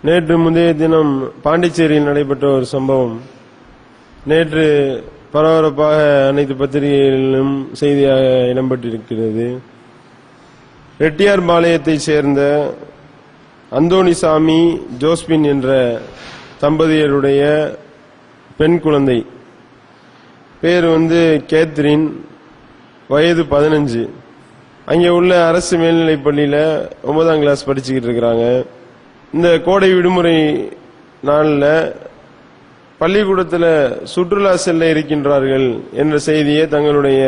நேற்று முந்தைய தினம் பாண்டிச்சேரியில் நடைபெற்ற ஒரு சம்பவம் நேற்று பரபரப்பாக அனைத்து பத்திரிகைகளிலும் செய்தியாக இடம்பெற்றிருக்கிறது. ரெட்டியார்பாளையத்தை சேர்ந்த அந்தோணிசாமி ஜோஸ்பின் என்ற தம்பதியருடைய பெண் குழந்தை பேர் கேத்ரின், வயது 15. அங்கே உள்ள அரசு மேல்நிலைப் பள்ளியில் 9ஆம் கிளாஸ் படிச்சுக்கிட்டு இருக்கிறாங்க. இந்த கோடை விடுமுறை நாளில் பள்ளிக்கூடத்தில் சுற்றுலா செல்ல இருக்கின்றார்கள் என்ற செய்தியை தங்களுடைய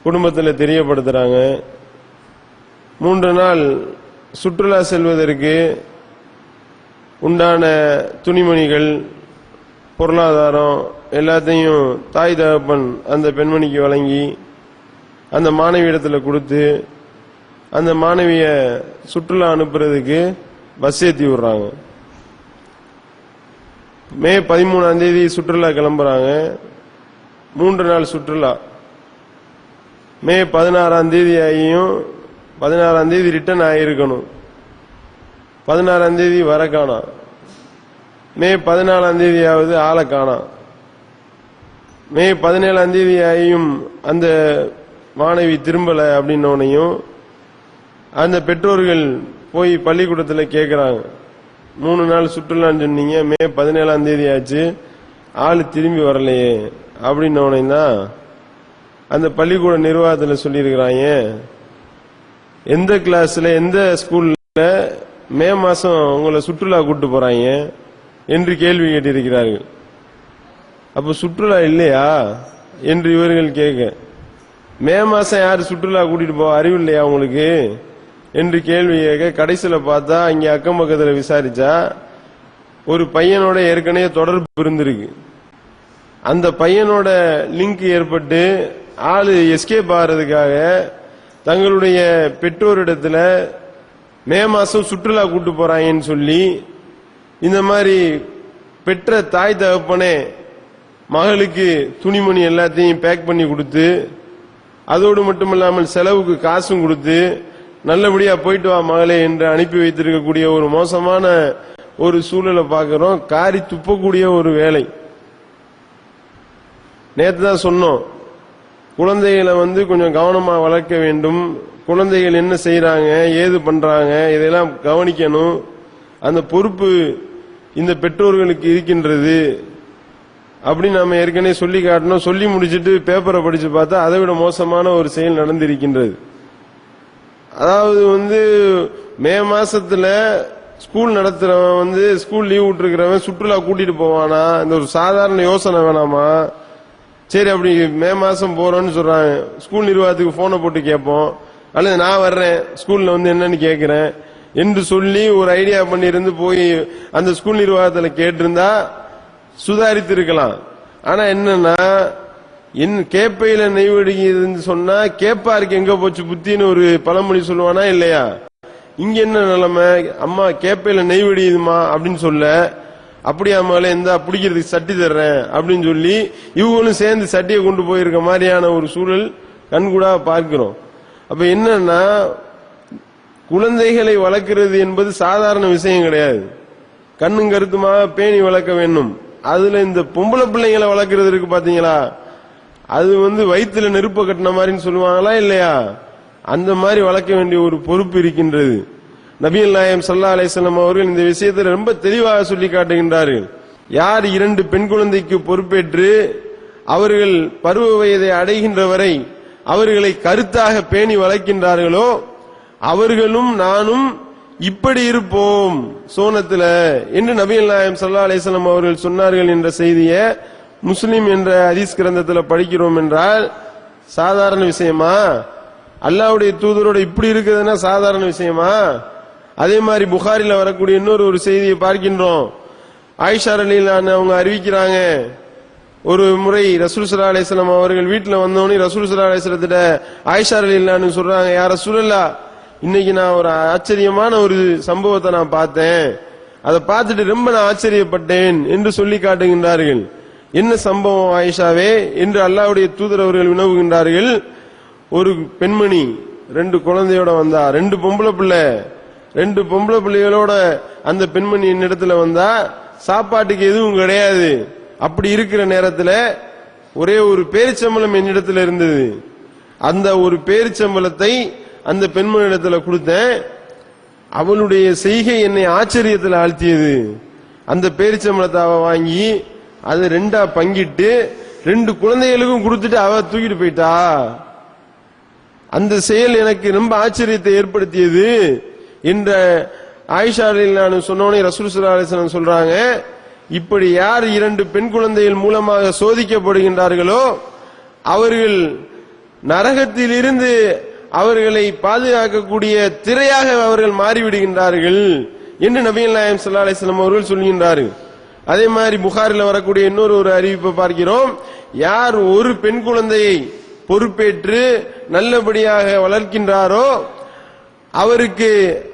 குடும்பத்தில் தெரியப்படுத்துறாங்க. 3 நாள் சுற்றுலா செல்வதற்கு உண்டான துணிமணிகள், பொருளாதாரம் எல்லாத்தையும் தாய் தகப்பன் அந்த பெண்மணிக்கு வழங்கி அந்த மாணவியிடத்தில் கொடுத்து அந்த மாணவிய சுற்றுலா அனுப்புறதுக்கு பஸ் ஏற்றி விடுறாங்க. மே 13ஆம் தேதி சுற்றுலா கிளம்புறாங்க. 3 நாள் சுற்றுலா. மே 16ஆம் தேதி ஆகியும் 16ஆம் தேதி ரிட்டர்ன் ஆகியிருக்கணும். 16ஆம் தேதி வர காணோம். மே 14ஆம் தேதியாவது ஆளை காணோம். மே 17ஆம் தேதி ஆகியும் அந்த மாணவி திரும்பல அப்படின்னோனையும் அந்த பெற்றோர்கள் போய் பள்ளிக்கூடத்தில் கேட்கிறாங்க, 3 நாள் சுற்றுலான்னு சொன்னீங்க, மே 17ஆம் தேதி ஆச்சு, ஆளு திரும்பி வரலையே அப்படின்னோடனே தான் அந்த பள்ளிக்கூட நிர்வாகத்தில் சொல்லியிருக்கிறாங்க, எந்த கிளாஸ்ல எந்த ஸ்கூல்ல மே மாசம் உங்களை சுற்றுலா கூட்டு போறாங்க என்று கேள்வி கேட்டிருக்கிறார்கள். அப்ப சுற்றுலா இல்லையா என்று இவர்கள் கேட்க, மே மாசம் யாரு சுற்றுலா கூட்டிட்டு போவா, அறிவு இல்லையா உங்களுக்கு என்று கேள்வி கேட்க, கடைசியில பார்த்தா இங்க அக்கம் பக்கத்தில் விசாரிச்சா ஒரு பையனோட ஏற்கனவே தொடர்பு இருந்திருக்கு. அந்த பையனோட லிங்க் ஏற்பட்டு ஆளு எஸ்கேப் ஆகிறதுக்காக தங்களுடைய பெற்றோரிடத்துல மே மாசம் சுற்றுலா கூட்டு போறாங்கன்னு சொல்லி இந்த மாதிரி பெற்ற தாய் தகப்பனே மகளுக்கு துணிமணி எல்லாத்தையும் பேக் பண்ணி கொடுத்து, அதோடு மட்டுமில்லாமல் செலவுக்கு காசும் கொடுத்து நல்லபடியா போயிட்டு வா மகளே என்று அனுப்பி வைத்திருக்கக்கூடிய ஒரு மோசமான ஒரு சூழலை பார்க்கிறோம். காரி துப்பக்கூடிய ஒரு வேலை. நேற்று தான் சொன்னோம், குழந்தைகளை கொஞ்சம் கவனமா வளர்க்க வேண்டும். குழந்தைகள் என்ன செய்யறாங்க, ஏது பண்றாங்க, இதெல்லாம் கவனிக்கணும். அந்த பொறுப்பு இந்த பெற்றோர்களுக்கு இருக்கின்றது அப்படின்னு நாம ஏற்கனவே சொல்லி காட்டணும். சொல்லி முடிச்சுட்டு பேப்பரை படிச்சு பார்த்தா அதை விட மோசமான ஒரு செயல் நடந்திருக்கின்றது. அதாவது மே மாசத்துல ஸ்கூல் நடத்துறவன் ஸ்கூல் லீவ் விட்டுருக்கிறவன் சுற்றுலா கூட்டிட்டு போவானா? இந்த ஒரு சாதாரண யோசனை வேணாமா? சரி, அப்படி மே மாசம் போறோம்னு சொல்றாங்க, ஸ்கூல் நிர்வாகத்துக்கு போனை போட்டு கேட்போம், அல்லது நான் வர்றேன் ஸ்கூல்ல என்னன்னு கேட்கிறேன் என்று சொல்லி ஒரு ஐடியா பண்ணி இருந்து போய் அந்த ஸ்கூல் நிர்வாகத்தில் கேட்டிருந்தா சுதாரித்து இருக்கலாம். ஆனா என்னன்னா, கேப்பையில நெய்வடிக்குதுன்னு சொன்னா கேப்பாருக்கு எங்க போச்சு புத்தின்னு ஒரு பழமொழி சொல்லுவானா இல்லையா? இங்க என்ன நிலைமை, அம்மா கேப்பையில நெய்வடியுதுமா அப்படின்னு சொல்ல, அப்படியா மகளே எந்த பிடிக்கிறதுக்கு சட்டி தர்றேன் அப்படின்னு சொல்லி இவங்களும் சேர்ந்து சட்டியை கொண்டு போயிருக்க மாதிரியான ஒரு சூழல் கண்கூடா பார்க்கிறோம். அப்ப என்னன்னா, குழந்தைகளை வளர்க்கிறது என்பது சாதாரண விஷயம் கிடையாது. கண்ணும் கருத்துமா பேணி வளர்க்க வேண்டும். அதுல இந்த பொம்பளை பிள்ளைங்களை வளர்க்கறது இருக்கு பாத்தீங்களா, அது வயிற்றுல நெருப்ப கட்டின மாதிரின்னு சொல்லுவாங்களா இல்லையா? அந்த மாதிரி வளர்க்க வேண்டிய ஒரு பொறுப்பு இருக்கின்றது. நபிகள் நாயகம் ஸல்லல்லாஹு அலைஹி வஸல்லம் அவர்கள் இந்த விஷயத்தில் ரொம்ப தெளிவாக சொல்லி காட்டுகின்றார்கள். யார் 2 பெண் குழந்தைக்கு பொறுப்பேற்று அவர்கள் பருவ வயதை அடைகின்ற வரை அவர்களை கருத்தாக பேணி வளர்க்கின்றார்களோ அவர்களும் நானும் இப்படி இருப்போம் சோனத்துல என்று நபிகள் நாயகம் ஸல்லல்லாஹு அலைஹி வஸல்லம் அவர்கள் சொன்னார்கள் என்ற செய்தியை முஸ்லிம் என்ற ஹதீஸ் கிரந்தத்தில் படிக்கிறோம் என்றால் சாதாரண விஷயமா? அல்லாஹ்வுடைய தூதரோட இப்படி இருக்குதுன்னா சாதாரண விஷயமா? அதே மாதிரி புகாரில வரக்கூடிய இன்னொரு செய்தியை பார்க்கின்றோம். ஆயிஷா ரலியல்லாஹு அன்ஹா அவங்க அறிவிக்கிறாங்க, ஒரு முறை ரசூல் ஸல்லல்லாஹு அலைஹி வஸல்லம் அவர்கள் வீட்டுல வந்தோடனே ரசூல் ஸல்லல்லாஹு அலைஹி வஸல்லத்திட்ட ஆயிஷா ரலியல்லாஹு அன்ஹா சொல்றாங்க, யா ரசூலல்லாஹ், இன்னைக்கு நான் ஒரு ஆச்சரியமான ஒரு சம்பவத்தை நான் பார்த்தேன், அதை பார்த்துட்டு ரொம்ப நான் ஆச்சரியப்பட்டேன் என்று சொல்லி காட்டுகின்றார்கள். என்ன சம்பவம் ஆயிஷாவே என்று அல்லாஹ்வுடைய தூதர் அவர்கள் வினவுகின்றார்கள். ஒரு பெண்மணி 2 குழந்தையோட வந்தா, 2 பொம்பளை பிள்ளை, 2 பொம்பளை பிள்ளைகளோட அந்த பெண்மணி என்னிடத்துல வந்தா, சாப்பாட்டுக்கு எதுவும் கிடையாது. அப்படி இருக்கிற நேரத்துல ஒரே ஒரு பேரிச்சம்பளம் என்னிடத்துல இருந்தது. அந்த ஒரு பேரிச்சம்பளத்தை அந்த பெண்மணியிடத்துல கொடுத்தேன். அவளுடைய செய்கை என்னை ஆச்சரியத்தில் ஆழ்த்தியது. அந்த பேரிச்சம்பளத்தை அவ வாங்கி அதை 2ஆ பங்கிட்டு 2 குழந்தைகளுக்கும் கொடுத்துட்டு அவ தூக்கிட்டு போயிட்டா. அந்த செயல் எனக்கு ரொம்ப ஆச்சரியத்தை ஏற்படுத்தியது என்ற ஆயிஷா ரலியல்லாஹு அன்ஹா சொன்னோனே ரசூல் ஸல்லல்லாஹு அலைஹி வஸல்லம் சொல்றாங்க, இப்படி யார் 2 பெண் குழந்தைகள் மூலமாக சோதிக்கப்படுகின்றார்களோ அவர்கள் நரகத்தில் இருந்து அவர்களை பாதுகாக்கக்கூடிய திரையாக அவர்கள் மாறிவிடுகின்றார்கள் என்று நபிகள் நாயகம் ஸல்லல்லாஹு அலைஹி வஸல்லம் அவர்கள் சொல்கின்றார்கள். அதே மாதிரி புகாரில் வரக்கூடிய இன்னொரு அறிவிப்பை பார்க்கிறோம். யார் ஒரு பெண் குழந்தையை பொறுப்பேற்று நல்லபடியாக வளர்க்கின்றாரோ அவருக்கு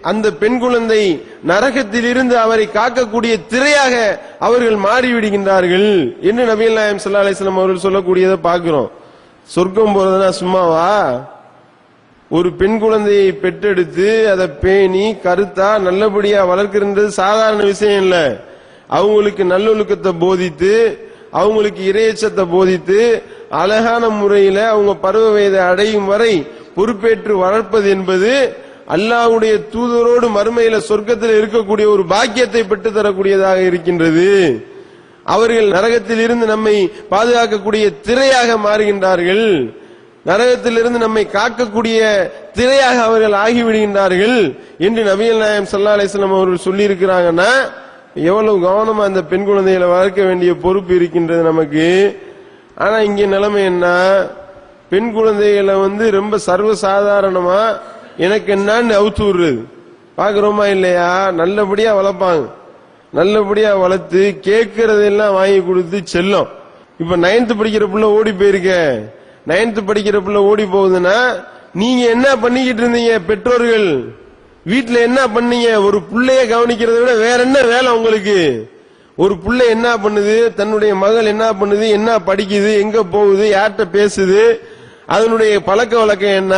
அந்த பெண் குழந்தை நரகத்தில் இருந்து அவரை காக்கக்கூடிய திரையாக அவர்கள் மாறிவிடுகின்றார்கள் என்று நபிகள் நாயகம் ஸல்லல்லாஹு அலைஹி வஸல்லம் அவர்கள் சொல்லக்கூடியதை பார்க்கிறோம். சொர்க்கம் போறதுனா சும்மாவா? ஒரு பெண் குழந்தையை பெற்றெடுத்து அதை பேணி கருத்தா நல்லபடியா வளர்க்கிறது சாதாரண விஷயம் இல்ல. அவங்களுக்கு நல்லொழுக்கத்தை போதித்து, அவங்களுக்கு இறையச்சத்தை போதித்து, அழகான முறையில அவங்க பருவ வயதை அடையும் வரை பொறுப்பேற்று வளர்ப்பது என்பது அல்லாஹ்வுடைய தூதரோடு மறுமையில சொர்க்கத்தில் இருக்கக்கூடிய ஒரு பாக்கியத்தை பெற்று தரக்கூடியதாக இருக்கின்றது. அவர்கள் நரகத்தில் இருந்து நம்மை பாதுகாக்கக்கூடிய திரையாக மாறுகின்றார்கள். நரகத்திலிருந்து நம்மை காக்கக்கூடிய திரையாக அவர்கள் ஆகிவிடுகின்றார்கள் என்று நபிகள் நாயகம் ஸல்லல்லாஹு அலைஹி வஸல்லம் அவர்கள் சொல்லி இருக்கிறாங்கன்னா, எவ்வளவு கவனமா அந்த பெண் குழந்தைகளை வளர்க்க வேண்டிய பொறுப்பு இருக்கின்றது நமக்கு. ஆனா இங்க நிலைமை என்ன? பெண் குழந்தைகளை ரொம்ப சர்வசாதாரணமா எனக்கு என்னன்னு அவுத்து விடுறது பாக்குறோமா இல்லையா? நல்லபடியா வளர்ப்பாங்க, நல்லபடியா வளர்த்து கேட்கறதெல்லாம் வாங்கி கொடுத்து செல்லும். இப்ப 9th படிக்கிற பிள்ளை ஓடி போயிருக்க, 9th படிக்கிற பிள்ளை ஓடி போகுதுன்னா நீங்க என்ன பண்ணிக்கிட்டு இருந்தீங்க? பெற்றோர்கள் வீட்டுல என்ன பண்ணீங்க? ஒரு பிள்ளைய கவனிக்கிறத விட வேற என்ன வேலை உங்களுக்கு? ஒரு பிள்ளை என்ன பண்ணுது, தன்னுடைய மகள் என்ன பண்ணுது, என்ன படிக்குது, எங்க போகுது, யார்கிட்ட பேசுது, அதனுடைய பழக்க வழக்கம் என்ன,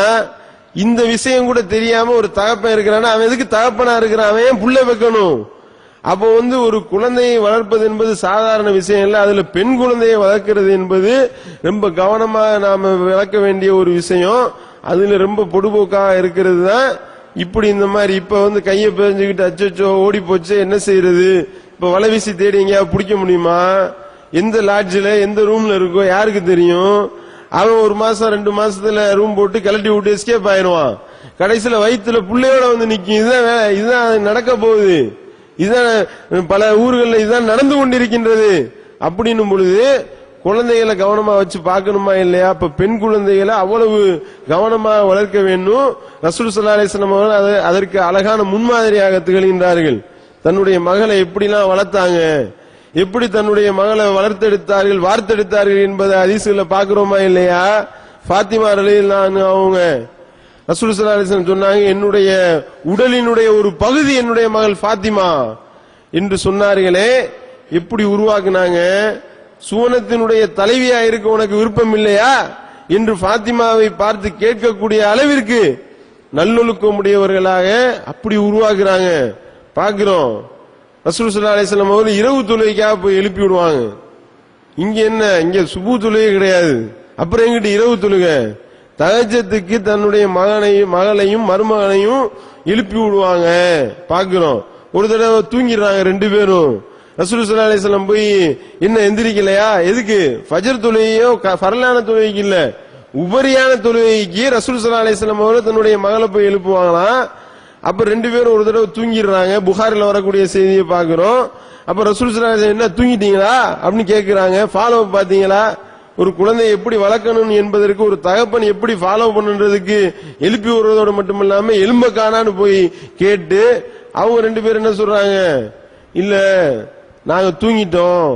இந்த விஷயம் கூட தெரியாம ஒரு தகப்பன் இருக்கிறான்னா அவன் எதுக்கு தகப்பனா இருக்கிறான்? அவன் ஏன் புள்ள வைக்கணும்? அப்போ ஒரு குழந்தையை வளர்ப்பது என்பது சாதாரண விஷயம் இல்லை. அதுல பெண் குழந்தையை வளர்க்கிறது என்பது ரொம்ப கவனமாக நாம வளர்க்க வேண்டிய ஒரு விஷயம். அதுல ரொம்ப பொடுபோக்காக இருக்கிறது தான் இப்படி இந்த மாதிரி இப்ப கையை பிரிஞ்சுக்கிட்டு அச்சோ ஓடி போச்சு என்ன செய்யறது? இப்ப வலை வீசி தேடி எங்கேயா பிடிக்க முடியுமா? எந்த லாட்ஜில் எந்த ரூம்ல இருக்கோ யாருக்கு தெரியும்? அவன் 1 மாசம் 2 மாசத்துல ரூம் போட்டு கலட்டி விட்டு எஸ்கேப் ஆயிடுவான். கடைசியில வயிற்றுல புள்ளையோட நிக்கும். இதுதான் நடக்க போகுது. இதுதான் பல ஊர்களில் இதுதான் நடந்து கொண்டிருக்கின்றது. அப்படின்னும் பொழுது குழந்தைகளை கவனமா வச்சு பார்க்கணுமா இல்லையா? இப்ப பெண் குழந்தைகளை அவ்வளவு கவனமாக வளர்க்க வேண்டும். ரசூல் ஸல்லல்லாஹு அலைஹி வஸல்லம் அவர்கள் அதற்கு அழகான முன்மாதிரியாக திகழ்கின்றார்கள். தன்னுடைய மகளை எப்படிலாம் வளர்த்தாங்க, எப்படி தன்னுடைய மகளை வளர்த்தெடுத்தார்கள், வார்த்தெடுத்தார்கள் என்பதை ஹதீஸ்ல பார்க்கிறோமா இல்லையா? ஃபாத்திமா ரலியல்லாஹு அன்ஹா அவங்க ரசூல் ஸல்லல்லாஹு அலைஹி வஸல்லம் சொன்னாங்க, என்னுடைய உடலினுடைய ஒரு பகுதி என்னுடைய மகள் ஃபாத்திமா என்று சொன்னார்களே. எப்படி உருவாக்குனாங்க? சுவனத்தினுடைய தலைவியா இருக்க உனக்கு விருப்பம் இல்லையா என்று ஃபாத்திமாவை பார்த்து கேட்கக்கூடிய அளவிற்கு நல்லொழுக்கம் உடையவர்களாக அப்படி உருவாக்குறாங்க பார்க்கிறோம். ரசூல் ஸல்லல்லாஹு அலைஹி வஸல்லம் அவர்கள் இரவு தொழுகைக்காக போய் எழுப்பி விடுவாங்க. இங்க என்ன, இங்க சுபு தொழுகை கிடையாது. அப்புறம் எங்கிட்ட இரவு தொழுகை? தஹஜ்ஜுக்கு தன்னுடைய மகளையும் மருமகனையும் எழுப்பி விடுவாங்க பார்க்கிறோம். ஒரு தடவை தூங்கிடுறாங்க 2 பேரும். ரசூல் ஸல்லல்லாஹு அலைஹி வஸல்லம் போய் என்ன எந்திரிக்கலையா? எதுக்கு? ஃபஜ்ர் தொழுகையோ ஃபர்லான தொழுகைக்கு இல்ல, உபரியான தொழுகைக்கு ரசூல் ஸல்லல்லாஹு அலைஹி வஸல்லம் அவர்கள் தன்னுடைய மகளை போய் எழுப்புவாங்களாம். அப்ப 2 பேரும் ஒரு தடவை தூங்கிடுறாங்க. புகாரில வரக்கூடிய செய்தியை பார்க்கிறோம். அப்ப ரசூல் ஸல்லல்லாஹு அலைஹி வஸல்லம் என்ன தூங்கிட்டீங்களா அப்படின்னு கேட்கிறாங்க. ஃபாலோ பாத்தீங்களா? ஒரு குழந்தையை எப்படி வளர்க்கணும் என்பதற்கு ஒரு தகப்பன் எப்படி ஃபாலோ பண்ணுன்றதுக்கு எழுப்பி விடுறதோடு மட்டுமில்லாம எலும்ப காணான்னு போய் கேட்டு அவங்க 2 பேரும் என்ன சொல்றாங்க? இல்ல நாங்க தூங்கிட்டோம்,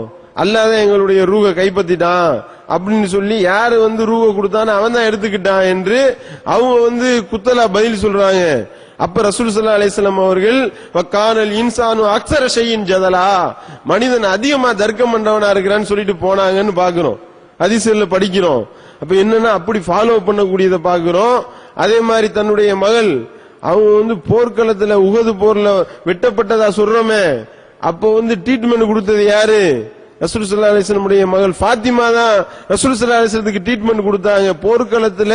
அல்லாதான் எங்களுடைய ரூஹை கைப்பற்றிட்டான் அப்படின்னு சொல்லி யாரு ரூஹை கொடுத்தான்னு அவன் தான் எடுத்துக்கிட்டான் என்று அவங்க குத்தலா பதில் சொல்றாங்க. அப்ப ரசூல் ஸல்லல்லாஹு அலைஹி வஸல்லம் அவர்கள் வகானல் இன்சானு அக்ஸர ஷைஇன் ஜதலா, மனிதன் அதிகமா தர்க்கம் பண்றவனா இருக்கிறான்னு சொல்லிட்டு போனாங்கன்னு பாக்குறோம், ஹதீஸ்ல படிக்கிறோம். அப்ப என்னன்னா அப்படி ஃபாலோ பண்ணக்கூடியதை பாக்குறோம். அதே மாதிரி தன்னுடைய மகள் அவங்க போர்க்களத்துல உஹது போர்ல வெட்டப்பட்டதா சொல்றோமே, அப்ப ட்ரீட்மெண்ட் கொடுத்தது யாரு? ரசூல் ஸல்லல்லாஹு அலைஹி வஸல்லம் மகள் ஃபாத்திமா தான் ரசூல் ஸல்லல்லாஹு அலைஹி வஸல்லத்துக்கு ட்ரீட்மெண்ட் கொடுத்தாங்க. போர்க்களத்துல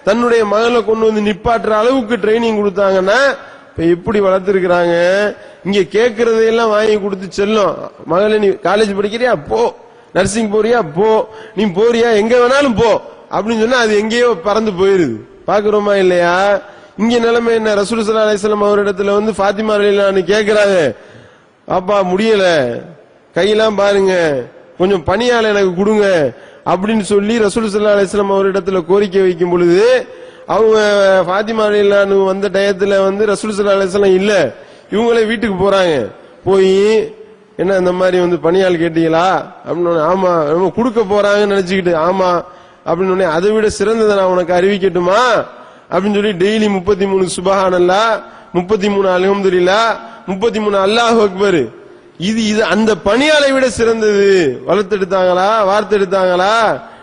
தன்னுடைய மகளை கொண்டு நிப்பாட்டுற அளவுக்கு ட்ரைனிங் கொடுத்தாங்கன்னா இப்ப எப்படி வளர்த்திருக்கிறாங்க. இங்க கேட்கறதையெல்லாம் வாங்கி கொடுத்து செல்லும். மகளை நீ காலேஜ் படிக்கிறியா போ, நர்சிங் போறியா போ, நீ போறியா எங்க வேணாலும் போ அப்படின்னு சொன்னா அது எங்கேயோ பறந்து போயிருது. பாக்குறோமா இல்லையா? இங்க நிலைமை என்ன? ரசூல் ஸல்லல்லாஹு அலைஹி வஸல்லம் அவரிடத்துல ஃபாத்திமா ரலியல்லாஹு அன்ஹா கேக்குறாங்க, அப்பா முடியல, கையெல்லாம் பாருங்க, கொஞ்சம் பணியாள எனக்கு கொடுங்க அப்படின்னு சொல்லி ரசூல் ஸல்லல்லாஹு அலைஹி வஸல்லம் அவரிடத்துல கோரிக்கை வைக்கும் பொழுது அவங்க ஃபாத்திமா ரலியல்லாஹு அன்ஹா வந்த டயத்துல ரசூல் ஸல்லல்லாஹு அலைஹி வஸல்லம் இல்ல, இவங்களே வீட்டுக்கு போறாங்க. போய் என்ன இந்த மாதிரி பணியாள் கேட்டீங்களா அப்படின்னு, ஆமா கொடுக்க போறாங்கன்னு நினைச்சுக்கிட்டு, ஆமா அப்படின்னு, அதை விட சிறந்ததை நான் உனக்கு அறிவிக்கட்டுமா அப்படின்னு சொல்லி டெய்லி 33 சுபஹானல்லாஹ், 33 அல்ஹம்துலில்லாஹ், 33 அல்லாஹு அக்பர், இது அந்த பணியாளை விட சிறந்தது. வளர்த்தெடுத்தாங்களா, வார்த்தெடுத்தாங்களா,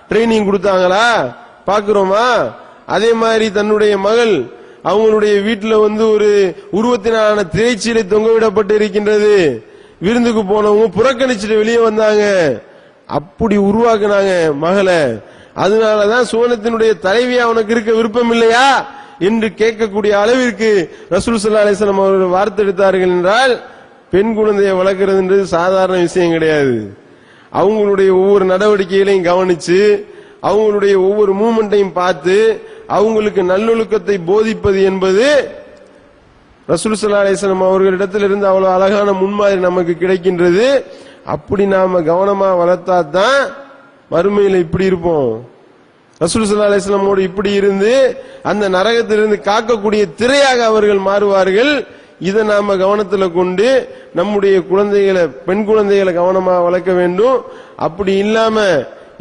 ட்ரைனிங் கொடுத்தாங்களா? பாக்குறோமா? அதே மாதிரி தன்னுடைய மகள் அவங்களுடைய வீட்டுல ஒரு உருவத்தினான திரைச்சீலை தொங்கவிடப்பட்டு இருக்கின்றது. விருந்துக்கு போனவங்க புறக்கணிச்சுட்டு வெளியே வந்தாங்க. அப்படி உருவாக்குனாங்க மகளை. அதனாலதான் சுவனத்தினுடைய தலைவியா உனக்கு இருக்க விருப்பம் இல்லையா என்று கேட்கக்கூடிய அளவிற்கு ரசூல் ஸல்லல்லாஹு அலைஹி வஸல்லம் அவர்கள் வார்த்தெடுத்தார்கள் என்றால், பெண் குழந்தையை வளர்க்கறதுன்றது சாதாரண விஷயம் கிடையாது. அவங்களுடைய ஒவ்வொரு நடவடிக்கைகளையும் கவனிச்சு, அவங்களுடைய ஒவ்வொரு மூமெண்ட்டையும் பார்த்து அவங்களுக்கு நல்லொழுக்கத்தை போதிப்பது என்பது ரசூல் ஸல்லல்லாஹு அலைஹி வஸல்லம் அவர்களிடத்திலிருந்து அவ்வளவு அழகான முன்மாதிரி நமக்கு கிடைக்கின்றது. அப்படி நாம கவனமா வளர்த்தாதான் மறுமையில இப்படி இருப்போம். ரசூல் ஸல்லல்லாஹு அலைஹி வஸல்லம் இப்படி இருந்து அந்த நரகத்திலிருந்து காக்கக்கூடிய திரையாக அவர்கள் மாறுவார்கள். இதை நாம கவனத்துல கொண்டு நம்முடைய குழந்தைகளை, பெண் குழந்தைகளை கவனமா வளர்க்க வேண்டும். அப்படி இல்லாம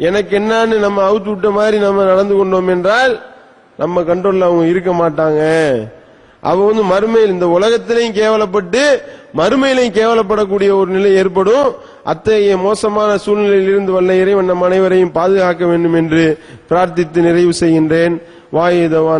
எனக்கு என்னன்னு நம்ம அவுத்து விட்ட மாதிரி நம்ம நடந்து கொண்டோம் என்றால் நம்ம கண்ட்ரோல்ல அவங்க இருக்க மாட்டாங்க. அவங்க மறுமையில் இந்த உலகத்திலையும் கேவலப்பட்டு மறுமையிலையும் கேவலப்படக்கூடிய ஒரு நிலை ஏற்படும். அத்தகைய மோசமான சூழ்நிலையில் இருந்து வல்ல இறைவன் நம் அனைவரையும் பாதுகாக்க வேண்டும் என்று பிரார்த்தித்து நிறைவு செய்கின்றேன். வாயுதவான